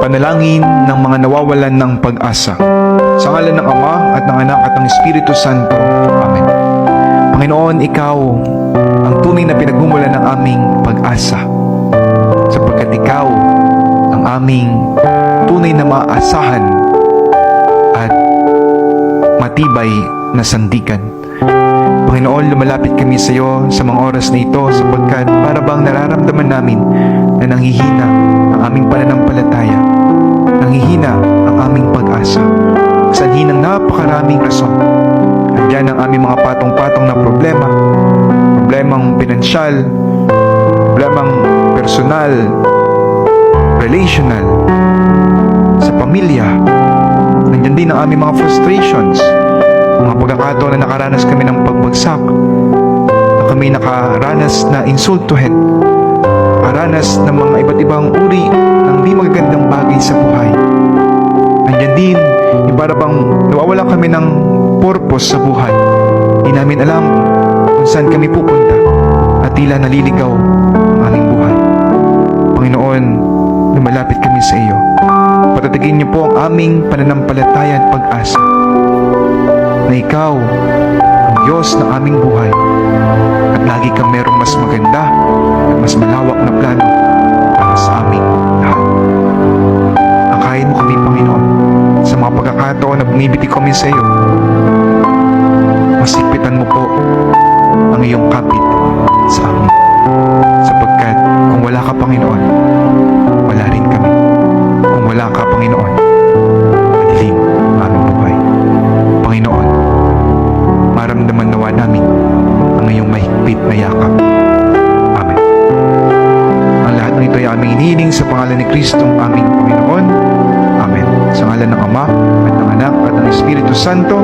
Panalangin ng mga nawawalan ng pag-asa. Sa ngalan ng Ama at ng Anak at ng Espiritu Santo. Amen. Panginoon, Ikaw ang tunay na pinagmumulan ng aming pag-asa, sapagkat Ikaw ang aming tunay na maaasahan at matibay na sandigan. Panginoon, lumalapit kami sa iyo sa mga oras na ito sapagkat para bang nararamdaman namin na nanghihina ang aming pananampalataya, nanghihina ang aming pag-asa. Sanhin ng napakaraming rason. Andiyan ang aming mga patong-patong na problema, problemang pinansyal, problemang personal, relational, sa pamilya. Nandiyan din ang aming mga frustrations, mga pagkakataon na nakaranas kami ng pagbagsak, na kami nakaranas na insultuhin, nakaranas ng mga iba't ibang uri ng di magagandang bagay sa buhay. Nandiyan din yung para bang nawawala kami ng purpose sa buhay. Di namin alam kung saan kami pupunta at tila naliligaw ang aming buhay. Panginoon, lumalapit kami sa iyo. Patatagin niyo po ang aming pananampalataya at pag-asa na Ikaw ang Diyos ng aming buhay at lagi kang merong mas maganda at mas malawak na plano para sa aming lahat. Akayin mo kami, Panginoon, sa mga pagkakataon na bumibiti kami sa iyo. Masigpitan mo po ang iyong kapit sa amin, sapagkat kung wala ka, Panginoon, wala rin kami. Kung wala ka, Panginoon, madilim ang aming buhay. Panginoon, maramdaman nawa namin ang iyong mahigpit na yakap. Amen. Ang lahat ng ito ay aming inihiling sa pangalan ni Kristong aming Panginoon. Amen. Sa ngalan ng Ama at ng Anak at ng Espiritu Santo.